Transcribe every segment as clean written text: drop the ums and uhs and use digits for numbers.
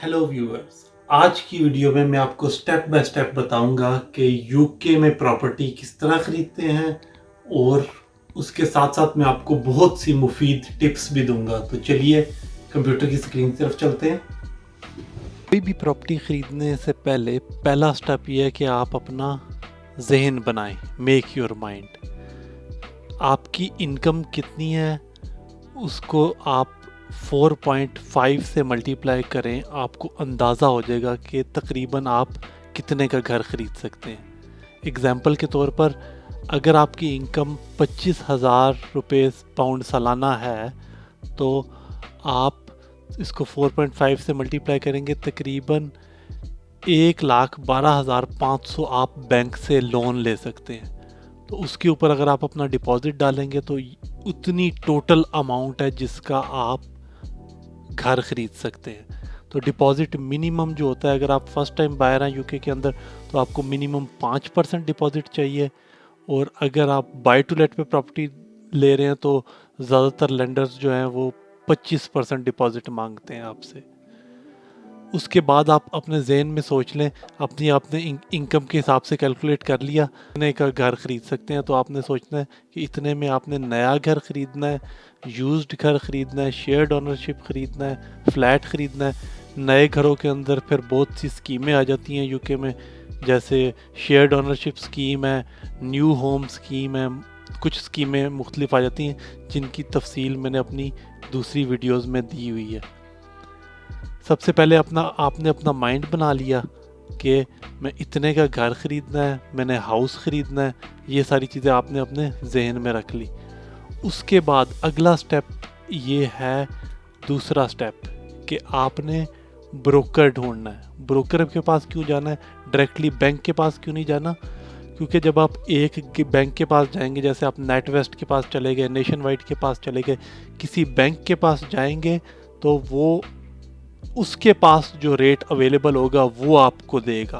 Hello viewers, आज की video में मैं आपको स्टेप बाय स्टेप बताऊंगा कि यूके में प्रॉपर्टी किस तरह खरीदते हैं और उसके साथ साथ मैं आपको बहुत सी मुफीद टिप्स भी दूंगा। तो चलिए कंप्यूटर की स्क्रीन की तरफ चलते हैं। कोई भी प्रॉपर्टी ख़रीदने से पहले पहला स्टेप ये है कि आप अपना जहन बनाएं, मेक योर माइंड। आपकी इनकम कितनी है उसको आप 4.5 से मल्टीप्लाई करें, आपको अंदाज़ा हो जाएगा कि तकरीबन आप कितने का घर ख़रीद सकते हैं। एग्ज़ाम्पल के तौर पर अगर आपकी इनकम 25,000 रुपये पाउंड सालाना है तो आप इसको 4.5 से मल्टीप्लाई करेंगे, तकरीबन 1,12,500 आप बैंक से लोन ले सकते हैं। तो उसके ऊपर अगर आप अपना डिपॉजिट डालेंगे तो उतनी टोटल अमाउंट है जिसका आप घर ख़रीद सकते हैं। तो डिपॉजिट मिनिमम जो होता है, अगर आप फर्स्ट टाइम बायर हैं यूके के अंदर तो आपको मिनिमम 5% डिपॉजिट चाहिए। और अगर आप बाय टू लेट पे प्रॉपर्टी ले रहे हैं तो ज़्यादातर लेंडर्स जो हैं वो 25% डिपॉजिट मांगते हैं आपसे। उसके बाद आप अपने जहन में सोच लें, अपनी आपने इनकम के हिसाब से कैलकुलेट कर लिया इतने का घर ख़रीद सकते हैं। तो आपने सोचना है कि इतने में आपने नया घर ख़रीदना है, यूज्ड घर ख़रीदना है, शेयर्ड ओनरशिप ख़रीदना है, फ्लैट ख़रीदना है। नए घरों के अंदर फिर बहुत सी स्कीमें आ जाती हैं यूके में, जैसे शेयर्ड ओनरशिप स्कीम है, न्यू होम स्कीम है, कुछ स्कीमें मुख्तलिफ आ जाती हैं जिनकी तफसील मैंने अपनी दूसरी वीडियोज़ में दी हुई है। सबसे पहले आपने अपना माइंड बना लिया कि मैं इतने का घर ख़रीदना है, मैंने हाउस ख़रीदना है, ये सारी चीज़ें आपने अपने जहन में रख ली। उसके बाद अगला स्टेप ये है, दूसरा स्टेप, कि आपने ब्रोकर ढूंढना है। ब्रोकर के पास क्यों जाना है, डायरेक्टली बैंक के पास क्यों नहीं जाना? क्योंकि जब आप एक बैंक के पास जाएंगे, जैसे आप नेटवेस्ट के पास चले गए, नेशन वाइड के पास चले गए, किसी बैंक के पास जाएंगे तो वो उसके पास जो रेट अवेलेबल होगा वो आपको देगा।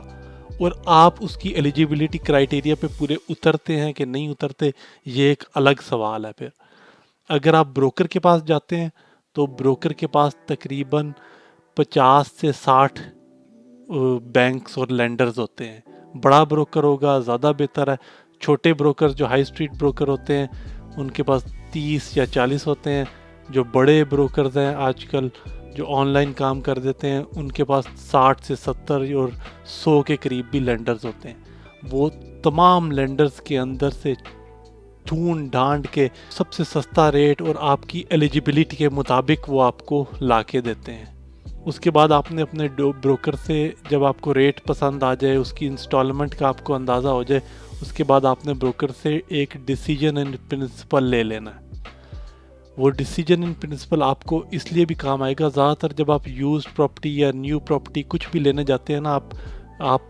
और आप उसकी एलिजिबिलिटी क्राइटेरिया पे पूरे उतरते हैं कि नहीं उतरते, ये एक अलग सवाल है। फिर अगर आप ब्रोकर के पास जाते हैं तो ब्रोकर के पास तकरीबन 50 से 60 बैंक्स और लेंडर्स होते हैं। बड़ा ब्रोकर होगा ज़्यादा बेहतर है। छोटे ब्रोकर जो हाई स्ट्रीट ब्रोकर होते हैं उनके पास 30 या 40 होते हैं। जो बड़े ब्रोकर्स हैं आजकल जो ऑनलाइन काम कर देते हैं उनके पास 60 से 70 और 100 के करीब भी लेंडर्स होते हैं। वो तमाम लेंडर्स के अंदर से ढूंढ ढांड के सबसे सस्ता रेट और आपकी एलिजिबिलिटी के मुताबिक वो आपको ला के देते हैं। उसके बाद आपने अपने ब्रोकर से, जब आपको रेट पसंद आ जाए, उसकी इंस्टॉलमेंट का आपको अंदाज़ा हो जाए, उसके बाद आपने ब्रोकर से एक डिसीजन इन प्रिंसिपल ले लेना है। वो डिसीजन इन प्रिंसिपल आपको इसलिए भी काम आएगा, ज़्यादातर जब आप यूज्ड प्रॉपर्टी या न्यू प्रॉपर्टी कुछ भी लेने जाते हैं ना, आप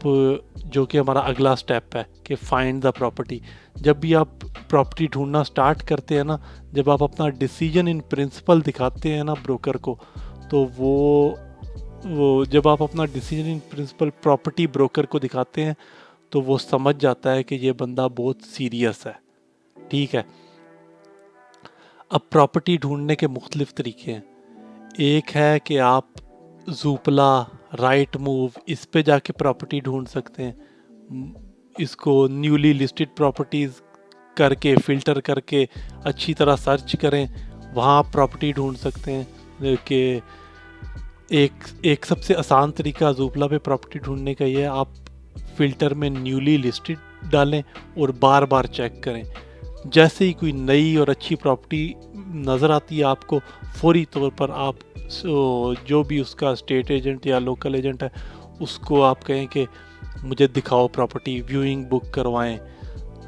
जो कि हमारा अगला स्टेप है कि फाइंड द प्रॉपर्टी। जब भी आप प्रॉपर्टी ढूंढना स्टार्ट करते हैं ना, जब आप अपना डिसीजन इन प्रिंसिपल दिखाते हैं ना ब्रोकर को, तो वो जब आप अपना decision in principle property broker को दिखाते हैं तो वो समझ जाता है कि ये बंदा बहुत सीरियस है। ठीक है, अब प्रॉपर्टी ढूंढने के मुख्तलिफ तरीके हैं। एक है कि आप ज़ूपला, राइट मूव, इस पे जाके प्रॉपर्टी ढूंढ सकते हैं। इसको न्यूली लिस्टेड प्रॉपर्टीज़ करके फ़िल्टर करके अच्छी तरह सर्च करें, वहाँ आप प्रॉपर्टी ढूंढ सकते हैं। कि एक सबसे आसान तरीका ज़ूपला पे प्रॉपर्टी ढूंढने का ये है, आप फ़िल्टर में न्यूली लिस्टेड डालें और बार बार चेक करें। जैसे ही कोई नई और अच्छी प्रॉपर्टी नज़र आती है आपको, फौरी तौर पर आप जो भी उसका स्टेट एजेंट या लोकल एजेंट है उसको आप कहें कि मुझे दिखाओ प्रॉपर्टी, व्यूइंग बुक करवाएं।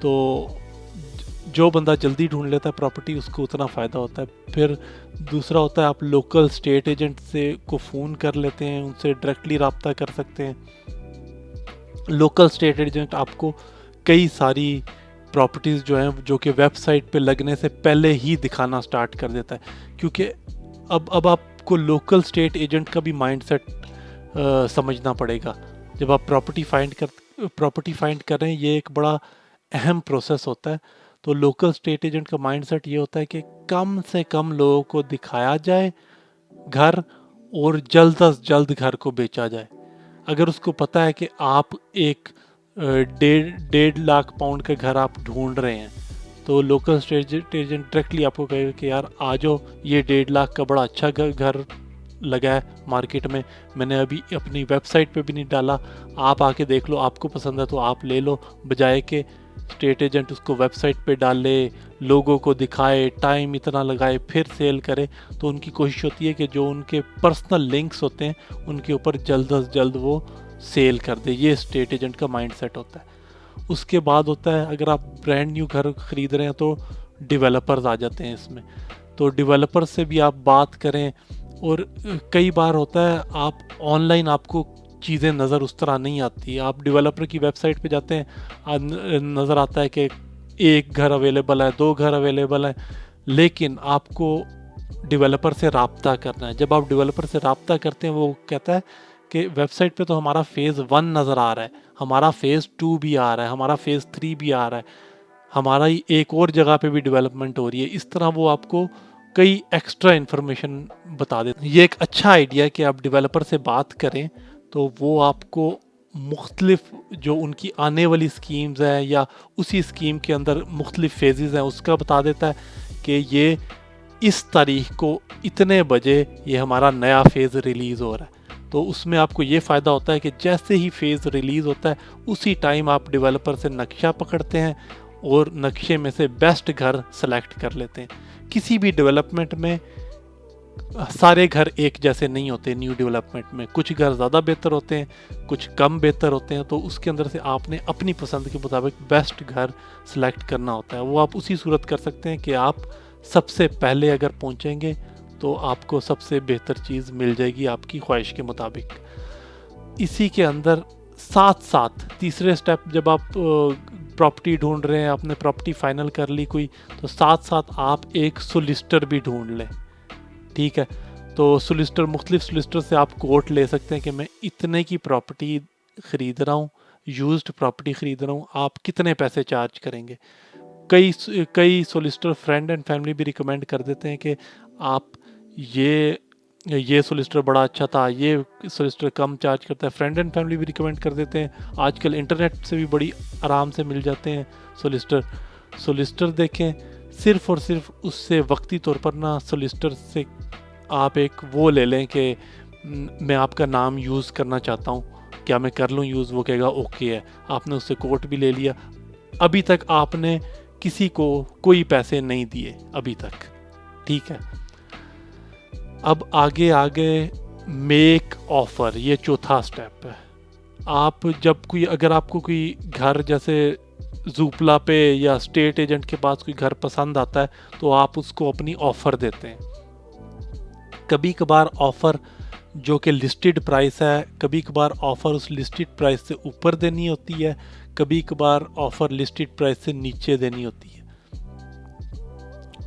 तो जो बंदा जल्दी ढूंढ लेता है प्रॉपर्टी उसको उतना फ़ायदा होता है। फिर दूसरा होता है, आप लोकल स्टेट एजेंट से को फ़ोन कर लेते हैं, उनसे डायरेक्टली रब्ता कर सकते हैं। लोकल स्टेट एजेंट आपको कई सारी प्रॉपर्टीज़ जो हैं जो कि वेबसाइट पे लगने से पहले ही दिखाना स्टार्ट कर देता है। क्योंकि अब आपको लोकल स्टेट एजेंट का भी माइंडसेट समझना पड़ेगा। जब आप प्रॉपर्टी फाइंड कर रहे हैं, ये एक बड़ा अहम प्रोसेस होता है। तो लोकल स्टेट एजेंट का माइंडसेट ये होता है कि कम से कम लोगों को दिखाया जाए घर, और जल्द अज जल्द घर को बेचा जाए। अगर उसको पता है कि आप एक 1.5 लाख पाउंड का घर आप ढूंढ रहे हैं, तो लोकल स्टेट एजेंट डायरेक्टली आपको कहेगा कि यार आ जाओ, ये 1.5 लाख का बड़ा अच्छा घर लगा है मार्केट में, मैंने अभी अपनी वेबसाइट पे भी नहीं डाला, आप आके देख लो, आपको पसंद है तो आप ले लो। बजाय के स्टेट एजेंट उसको वेबसाइट पे डाले, लोगों को दिखाए, टाइम इतना लगाए, फिर सेल करे, तो उनकी कोशिश होती है कि जो उनके पर्सनल लिंक्स होते हैं उनके ऊपर जल्द अज जल्द वो सेल कर दे। ये स्टेट एजेंट का माइंडसेट होता है। उसके बाद होता है, अगर आप ब्रांड न्यू घर खरीद रहे हैं तो डेवलपर्स आ जाते हैं इसमें। तो डेवलपर से भी आप बात करें, और कई बार होता है आप ऑनलाइन आपको चीज़ें नज़र उस तरह नहीं आती, आप डेवलपर की वेबसाइट पे जाते हैं, नज़र आता है कि एक घर अवेलेबल है, 2 घर अवेलेबल है, लेकिन आपको डेवलपर से रब्ता करना है। जब आप डेवलपर से रब्ता करते हैं, वो कहता है कि वेबसाइट पे तो हमारा फेज़ 1 नज़र आ रहा है, हमारा फेज़ 2 भी आ रहा है, हमारा फेज़ 3 भी आ रहा है, हमारा ही एक और जगह पे भी डेवलपमेंट हो रही है। इस तरह वो आपको कई एक्स्ट्रा इन्फॉर्मेशन बता देते हैं। ये एक अच्छा आइडिया है कि आप डेवलपर से बात करें, तो वो आपको मुख्तलिफ जो उनकी आने वाली स्कीम्स हैं या उसी स्कीम के अंदर मुख्तलिफ फेजेस हैं उसका बता देता है कि ये इस तारीख को इतने बजे ये हमारा नया फेज़ रिलीज़ हो रहा है। तो उसमें आपको ये फ़ायदा होता है कि जैसे ही फेज़ रिलीज़ होता है उसी टाइम आप डेवलपर से नक्शा पकड़ते हैं और नक्शे में से बेस्ट घर सेलेक्ट कर लेते हैं। किसी भी डेवलपमेंट में सारे घर एक जैसे नहीं होते। न्यू डेवलपमेंट में कुछ घर ज़्यादा बेहतर होते हैं, कुछ कम बेहतर होते हैं, तो उसके अंदर से आपने अपनी पसंद के मुताबिक बेस्ट घर सेलेक्ट करना होता है। वो आप उसी सूरत कर सकते हैं कि आप सबसे पहले अगर पहुंचेंगे तो आपको सबसे बेहतर चीज़ मिल जाएगी आपकी ख्वाहिश के मुताबिक। इसी के अंदर साथ साथ तीसरे स्टेप, जब आप प्रॉपर्टी ढूंढ रहे हैं, आपने प्रॉपर्टी फाइनल कर ली कोई, तो साथ साथ आप एक सोलिसिटर भी ढूंढ लें। ठीक है, तो सोलिसिटर, मुख्तलिफ सोलिसिटर से आप कोट ले सकते हैं कि मैं इतने की प्रॉपर्टी ख़रीद रहा हूँ, यूज्ड प्रॉपर्टी ख़रीद रहा हूँ, आप कितने पैसे चार्ज करेंगे। कई सोलिसिटर फ्रेंड एंड फैमिली भी रिकमेंड कर देते हैं कि आप ये सोलिसिटर बड़ा अच्छा था, ये सोलिसिटर कम चार्ज करता है। फ्रेंड एंड फैमिली भी रिकमेंड कर देते हैं। आजकल इंटरनेट से भी बड़ी आराम से मिल जाते हैं सोलिसिटर देखें। सिर्फ़ और सिर्फ उससे वक्ती तौर पर ना, सोलिसिटर से आप एक वो ले लें कि मैं आपका नाम यूज़ करना चाहता हूँ, क्या मैं कर लूँ यूज़? वो कहेगा ओके है। आपने उससे कोट भी ले लिया। अभी तक आपने किसी को कोई पैसे नहीं दिए अभी तक, ठीक है। अब आगे मेक ऑफ़र, ये चौथा स्टेप है। आप जब अगर आपको कोई घर जैसे ज़ूपला पे या स्टेट एजेंट के पास कोई घर पसंद आता है, तो आप उसको अपनी ऑफ़र देते हैं। कभी कभार ऑफ़र जो कि लिस्टेड प्राइस है, कभी कभार ऑफ़र उस लिस्टेड प्राइस से ऊपर देनी होती है, कभी कभार ऑफ़र लिस्टेड प्राइस से नीचे देनी होती है।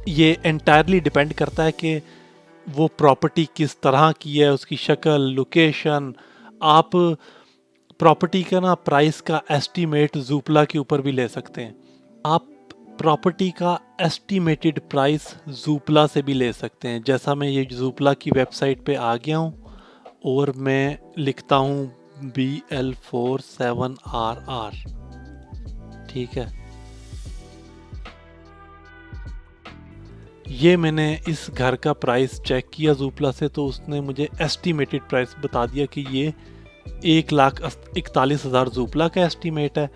ये एंटायरली डिपेंड करता है कि वो प्रॉपर्टी किस तरह की है, उसकी शक्ल, लोकेशन। आप प्रॉपर्टी का ना प्राइस का एस्टीमेट ज़ूपला के ऊपर भी ले सकते हैं। आप प्रॉपर्टी का एस्टीमेटेड प्राइस ज़ूपला से भी ले सकते हैं। जैसा मैं ये ज़ूपला की वेबसाइट पे आ गया हूँ और मैं लिखता हूँ BL47RR, ठीक है। ये मैंने इस घर का प्राइस चेक किया ज़ूपला से, तो उसने मुझे एस्टीमेटेड प्राइस बता दिया कि ये 1,41,000 ज़ूपला का एस्टीमेट है।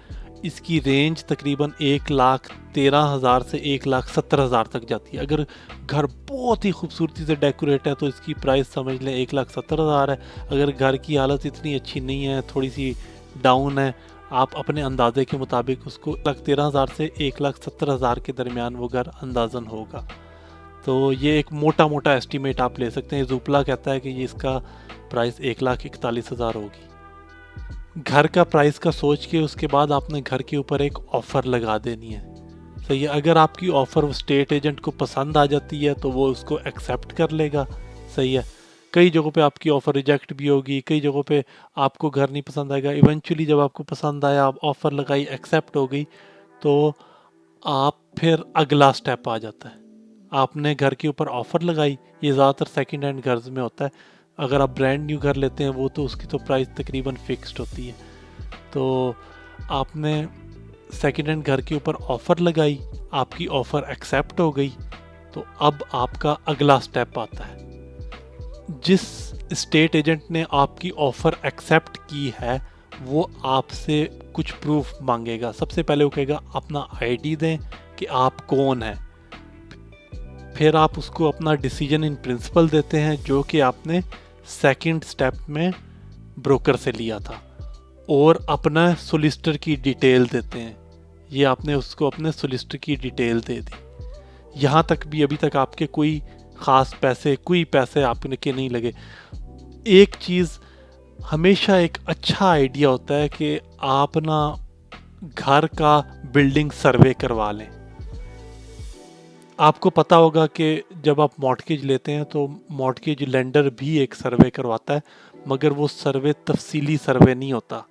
इसकी रेंज तकरीबन 1,13,000 से 1,70,000 तक जाती है। अगर घर बहुत ही खूबसूरती से डेकोरेट है तो इसकी प्राइस समझ लें 1,70,000 है। अगर घर की हालत इतनी अच्छी नहीं है, थोड़ी सी डाउन है, आप अपने अंदाजे के मुताबिक उसको 1,13,000 से 1,70,000 के दरमियान वो घर अंदाज़न होगा। तो ये एक मोटा मोटा एस्टीमेट आप ले सकते हैं। ज़ूपला कहता है कि ये इसका प्राइस 1,41,000 होगी। घर का प्राइस का सोच के उसके बाद आपने घर के ऊपर एक ऑफ़र लगा देनी है, सही है। अगर आपकी ऑफ़र स्टेट एजेंट को पसंद आ जाती है तो वो उसको एक्सेप्ट कर लेगा, सही है। कई जगहों पे आपकी ऑफ़र रिजेक्ट भी होगी, कई जगहों पे आपको घर नहीं पसंद आएगा। इवेंचुअली जब आपको पसंद आया, आप ऑफ़र लगाई, एक्सेप्ट हो गई, तो आप फिर अगला स्टेप आ जाता है। आपने घर के ऊपर ऑफ़र लगाई, ये ज़्यादातर सेकंड हैंड घर में होता है। अगर आप ब्रांड न्यू घर लेते हैं वो तो उसकी तो प्राइस तकरीबन फिक्स्ड होती है। तो आपने सेकेंड हैंड घर के ऊपर ऑफ़र लगाई, आपकी ऑफ़र एक्सेप्ट हो गई, तो अब आपका अगला स्टेप आता है। जिस स्टेट एजेंट ने आपकी ऑफ़र एक्सेप्ट की है वो आपसे कुछ प्रूफ मांगेगा। सबसे पहले वो कहेगा अपना आईडी दें कि आप कौन हैं। फिर आप उसको अपना डिसीजन इन प्रिंसिपल देते हैं जो कि आपने सेकंड स्टेप में ब्रोकर से लिया था, और अपना सोलिसिटर की डिटेल देते हैं। ये आपने उसको अपने सोलिसिटर की डिटेल दे दी। यहाँ तक भी अभी तक आपके कोई ख़ास पैसे, कोई पैसे आपने के नहीं लगे। एक चीज़ हमेशा एक अच्छा आइडिया होता है कि आप ना घर का बिल्डिंग सर्वे करवा लें। आपको पता होगा कि जब आप मॉर्टगेज लेते हैं तो मॉर्टगेज लेंडर भी एक सर्वे करवाता है, मगर वो सर्वे तफसीली सर्वे नहीं होता।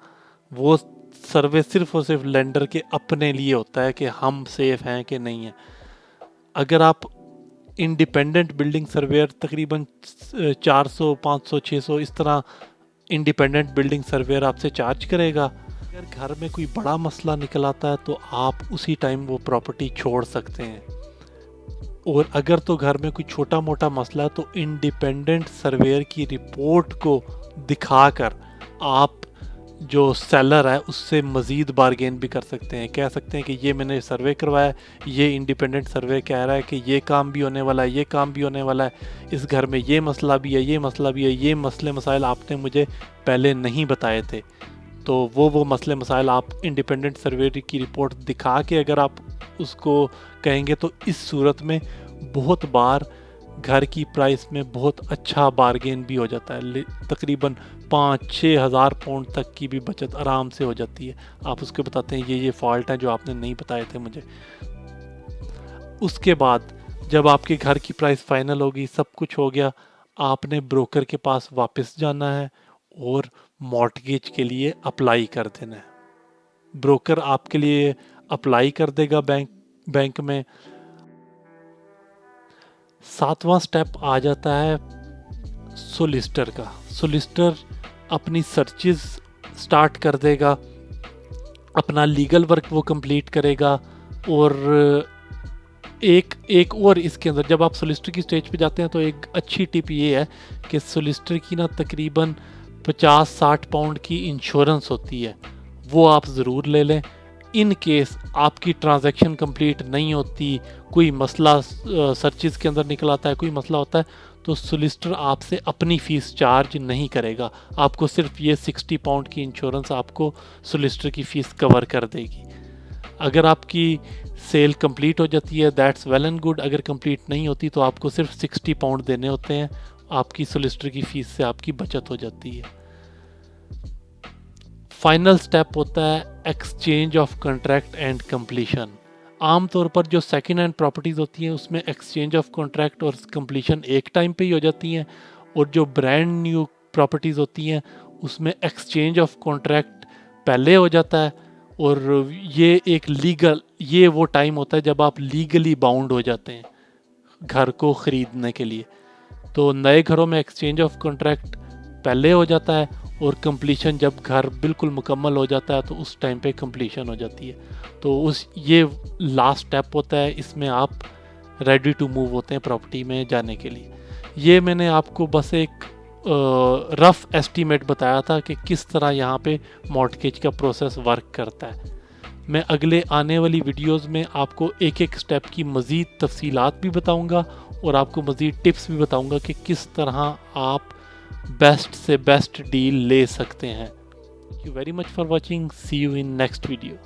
वो सर्वे सिर्फ और सिर्फ लेंडर के अपने लिए होता है कि हम सेफ हैं कि नहीं है। अगर आप इंडिपेंडेंट बिल्डिंग सर्वेयर तकरीबन 400, 500, 600 इस तरह इंडिपेंडेंट बिल्डिंग सर्वेयर आपसे चार्ज करेगा। अगर घर में कोई बड़ा मसला निकल आता है तो आप उसी टाइम वो प्रॉपर्टी छोड़ सकते हैं। और अगर तो घर में कोई छोटा मोटा मसला है तो इंडिपेंडेंट सर्वेयर की रिपोर्ट को दिखाकर आप जो सेलर है उससे मज़ीद बारगेन भी कर सकते हैं। कह सकते हैं कि ये मैंने सर्वे करवाया, ये इंडिपेंडेंट सर्वे कह रहा है कि ये काम भी होने वाला है, ये काम भी होने वाला है, इस घर में ये मसला भी है, ये मसला भी है, ये मसले मसाइल आपने मुझे पहले नहीं बताए थे। तो वो मसले मसाइल आप इंडिपेंडेंट सर्वे की रिपोर्ट दिखा के अगर आप उसको कहेंगे तो इस सूरत में बहुत बार घर की प्राइस में बहुत अच्छा बारगेन भी हो जाता है। तकरीबन 5-6 हज़ार पाउंड तक की भी बचत आराम से हो जाती है। आप उसको बताते हैं ये फॉल्ट है जो आपने नहीं बताए थे मुझे। उसके बाद जब आपके घर की प्राइस फाइनल होगी, सब कुछ हो गया, आपने ब्रोकर के पास वापस जाना है और मॉर्टगेज के लिए अप्लाई कर देना है। ब्रोकर आपके लिए अप्लाई कर देगा बैंक में। 7वां स्टेप आ जाता है सोलिसिटर का। सोलिसिटर अपनी सर्चेस स्टार्ट कर देगा, अपना लीगल वर्क वो कंप्लीट करेगा। और एक और इसके अंदर जब आप सोलिसिटर की स्टेज पे जाते हैं तो एक अच्छी टिप ये है कि सोलिसिटर की ना तकरीबन 50-60 पाउंड की इंश्योरेंस होती है, वो आप ज़रूर ले लें। इन केस आपकी ट्रांजैक्शन कंप्लीट नहीं होती, कोई मसला सर्चिस के अंदर निकल आता है, कोई मसला होता है, तो सोलिसिटर आपसे अपनी फ़ीस चार्ज नहीं करेगा। आपको सिर्फ ये 60 पाउंड की इंश्योरेंस आपको सोलिसिटर की फ़ीस कवर कर देगी। अगर आपकी सेल कंप्लीट हो जाती है दैट्स वेल एंड गुड। अगर कंप्लीट नहीं होती तो आपको सिर्फ 60 पाउंड देने होते हैं, आपकी सोलिसिटर की फ़ीस से आपकी बचत हो जाती है। फाइनल स्टेप होता है exchange of contract and completion. आमतौर पर जो सेकेंड हैंड प्रॉपर्टीज़ होती हैं उसमें एक्सचेंज ऑफ कॉन्ट्रैक्ट और कंप्लीशन एक टाइम पे ही हो जाती हैं, और जो ब्रांड न्यू प्रॉपर्टीज़ होती हैं उसमें एक्सचेंज ऑफ कॉन्ट्रैक्ट पहले हो जाता है। और ये वो टाइम होता है जब आप लीगली बाउंड हो जाते हैं घर को ख़रीदने के लिए। तो नए घरों में एक्सचेंज ऑफ कॉन्ट्रैक्ट पहले हो जाता है, और कंप्लीशन जब घर बिल्कुल मुकम्मल हो जाता है तो उस टाइम पे कंप्लीशन हो जाती है। तो ये लास्ट स्टेप होता है, इसमें आप रेडी टू मूव होते हैं प्रॉपर्टी में जाने के लिए। ये मैंने आपको बस एक रफ़ एस्टीमेट बताया था कि किस तरह यहाँ पे मॉर्टगेज का प्रोसेस वर्क करता है। मैं अगले आने वाली वीडियोस में आपको एक एक स्टेप की मज़ीद तफसीलात भी बताऊँगा और आपको मज़ीद टिप्स भी बताऊँगा कि किस तरह आप बेस्ट से बेस्ट डील ले सकते हैं। Thank you very much for watching. See you in next video.